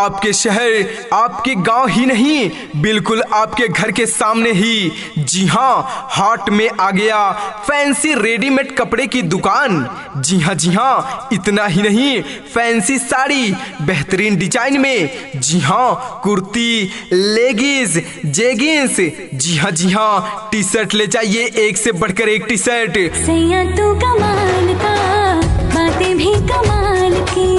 आपके शहर, आपके गांव ही नहीं, बिल्कुल आपके घर के सामने ही। जी हाँ, हाट में आ गया फैंसी रेडीमेड कपड़े की दुकान। जी हाँ, इतना ही नहीं, फैंसी साड़ी बेहतरीन डिजाइन में। जी हाँ, कुर्ती, लेगिंस, जेगिंस। जी हाँ, टी शर्ट ले जाइए, एक से बढ़कर एक टी शर्ट। सैया तू कमाल का, बातें भी कमाल की।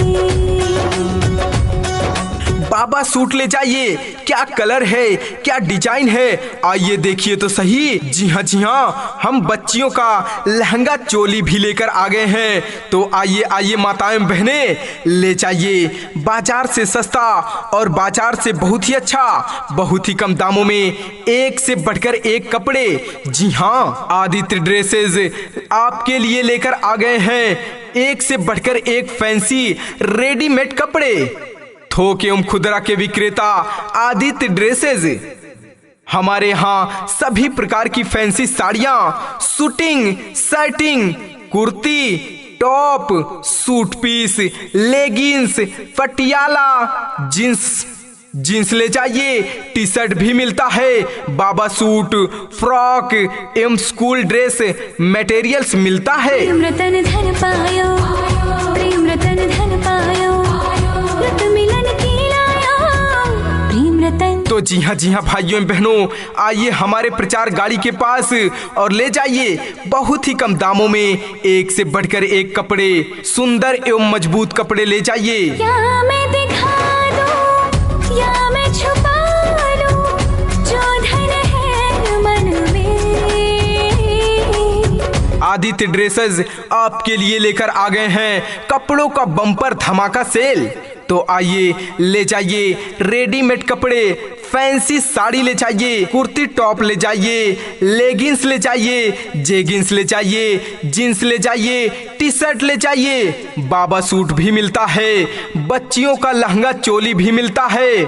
बाबा सूट ले जाइए, क्या कलर है, क्या डिजाइन है, आइए देखिए तो सही। जी हाँ, हम बच्चियों का लहंगा चोली भी लेकर आ गए हैं। तो आइए माताएं बहनें, ले जाइए। बाजार से सस्ता और बाजार से बहुत ही अच्छा, बहुत ही कम दामों में, एक से बढ़कर एक कपड़े। जी हाँ, आदित्य ड्रेसेस आपके लिए लेकर आ गए हैं एक से बढ़कर एक फैंसी रेडीमेड कपड़े। थोक एवं खुदरा के विक्रेता आदित्य ड्रेसेस। हमारे यहाँ सभी प्रकार की फैंसी साड़ियाँ, suiting, shirting, kurti, top, suit piece, leggings, Patiala, jeans ले जाइए। टी शर्ट भी मिलता है। बाबा सूट, फ्रॉक एवं स्कूल ड्रेस मटेरियल्स मिलता है। प्रेम रतन धन पायो, प्रेम रतन धन पायो, रत मिलन की लायो, प्रेम रतन। तो जी हाँ भाइयों एवं बहनों, आइए हमारे प्रचार गाड़ी के पास और ले जाइए बहुत ही कम दामों में एक से बढ़कर एक कपड़े, सुंदर एवं मजबूत कपड़े ले जाइए। या मैं दिखा दूं, या मैं छुपा लूं, जो धन है मन में। आदित्य ड्रेसेस आपके लिए लेकर आ गए हैं कपड़ों का बम्पर धमाका सेल। तो आइए ले जाइए रेडीमेड कपड़े, फैंसी साड़ी ले जाइए, कुर्ती टॉप ले जाइए, लेगिंस ले जाइए, जेगिंस ले जाइए, जींस ले जाइए, टी शर्ट ले जाइए। बाबा सूट भी मिलता है, बच्चियों का लहंगा चोली भी मिलता है।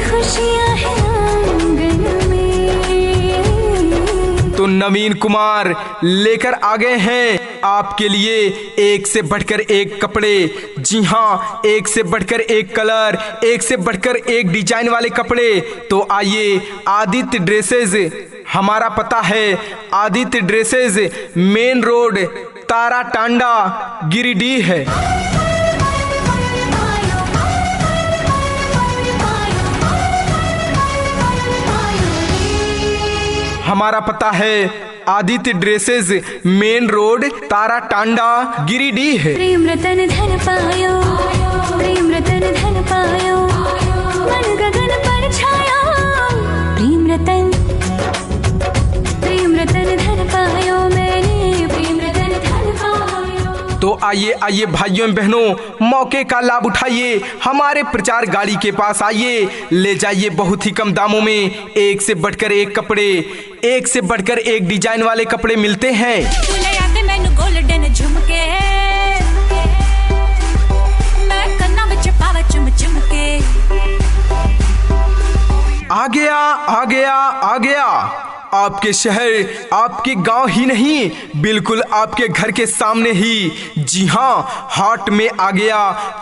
खुशियां हैं आंगन में। तो नवीन कुमार लेकर आ गए हैं आपके लिए एक से बढ़कर एक कपड़े। जी हाँ, एक से बढ़कर एक कलर, एक से बढ़कर एक डिजाइन वाले कपड़े। तो आइए आदित्य ड्रेसेस, हमारा पता है आदित्य ड्रेसेस, मेन रोड, तारा टांडा, गिरिडीह है। हमारा पता है आदित्य ड्रेसेस, मेन रोड, तारा टांडा, गिरिडीह है। प्रेम रतन धन पायो, प्रेम रतन धन पायो, मन गगन पर छायो, प्रेम रतन धन पायो मैंने, प्रेम रतन धन पायो। तो आइए भाइयों बहनों, मौके का लाभ उठाइए, हमारे प्रचार गाड़ी के पास आइए, ले जाइए बहुत ही कम दामों में एक से बढ़कर एक कपड़े, एक से बढ़कर एक डिजाइन वाले कपड़े मिलते हैं। गोल्डन झुमके, मैं कन्ना विच पावा चुम चुमके। आ गया आपके शहर, आपके गांव ही नहीं, बिल्कुल आपके घर के सामने ही। जी हाँ, हाट में आ गया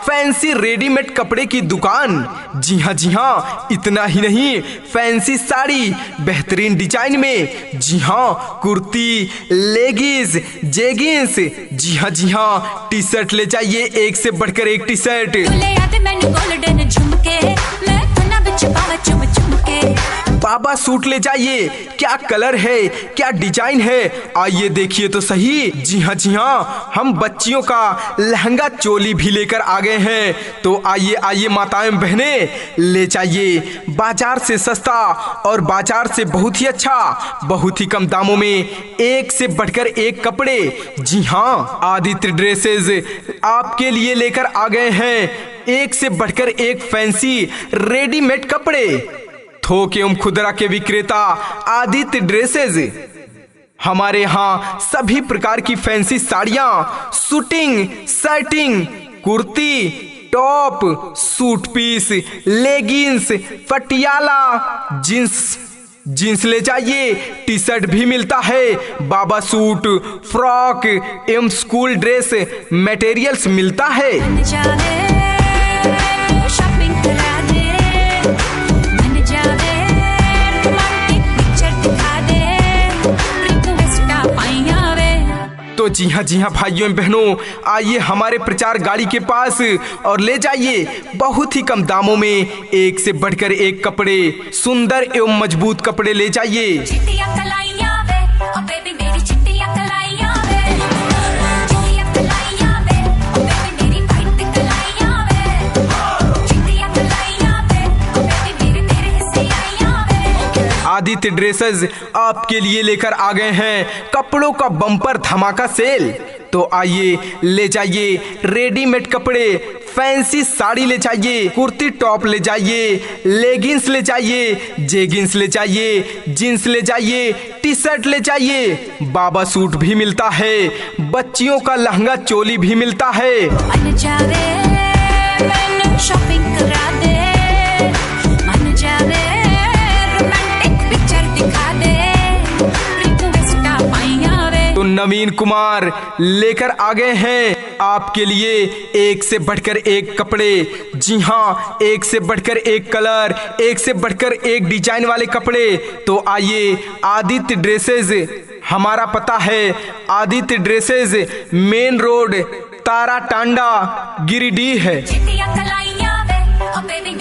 फैंसी रेडीमेड कपड़े की दुकान। जी हाँ, इतना ही नहीं, फैंसी साड़ी बेहतरीन डिजाइन में। जी हाँ, कुर्ती, लेगिंस, जेगिंस। जी हाँ, टी शर्ट ले जाइए एक से बढ़कर एक टी शर्ट। बाबा सूट ले जाइए, क्या कलर है, क्या डिजाइन है, आइए देखिए तो सही। जी हाँ, हम बच्चियों का लहंगा चोली भी लेकर आ गए हैं। तो आइए माताएं बहनें, ले जाइए। बाजार से सस्ता और बाजार से बहुत ही अच्छा, बहुत ही कम दामों में एक से बढ़कर एक कपड़े। जी हाँ, आदित्य ड्रेसेस आपके लिए लेकर आ गए हैं एक से बढ़कर एक फैंसी रेडीमेड कपड़े। थोक एवं खुदरा के विक्रेता आदित्य ड्रेसेस। हमारे यहाँ सभी प्रकार की फैंसी साड़ियाँ, suiting, shirting, kurti, top, suit piece, leggings, Patiala, jeans ले जाइए, टी शर्ट भी मिलता है, बाबा सूट, फ्रॉक एवं स्कूल ड्रेस मटेरियल्स मिलता है। शॉपिंग करा दे, मन जावे, रोमांटिक पिक्चर दिखा दे, रिक्वेस्ट पाइया वे। तो जी हाँ भाइयों एवं बहनों, आइए हमारे प्रचार गाड़ी के पास और ले जाइए बहुत ही कम दामों में एक से बढ़कर एक कपड़े, सुंदर एवं मजबूत कपड़े ले जाइए। चिट्टियां कलाइयां वे, ओ बेबी मेरी चिट्टियां कलाइयां वे, चिट्टियां कलाइयां वे, ओ बेबी मेरी वाइट कलाइयां वे, चिट्टियां कलाइयां वे, ओ बेबी मेरे तेरे हिस्से आइयां वे। आदित्य ड्रेसेस आपके लिए लेकर आ गए हैं कपड़ों का बम्पर धमाका सेल। तो आइए ले जाइए रेडीमेड कपड़े, फैंसी साड़ी ले जाइए, कुर्ती टॉप ले जाइए, लेगिंग्स ले जाइए, जेगिंग्स ले जाइए, जीन्स ले जाइए, टी शर्ट ले जाइए, बाबा सूट भी मिलता है, बच्चियों का लहंगा चोली भी मिलता है। मन जावे, मैंने शॉपिंग करा दे, मन जावे, रोमांटिक पिक्चर दिखा दे, रिक्वेस्ट पाइया वे। तो नवीन कुमार लेकर आ गए हैं आपके लिए एक से बढ़कर एक कपड़े। जी हाँ, एक से बढ़कर एक कलर, एक से बढ़कर एक डिजाइन वाले कपड़े। तो आइए आदित्य ड्रेसेस, हमारा पता है आदित्य ड्रेसेस, मेन रोड, तारा टांडा, गिरिडीह है। चिट्टियां कलाइयां वे, ओ बेबी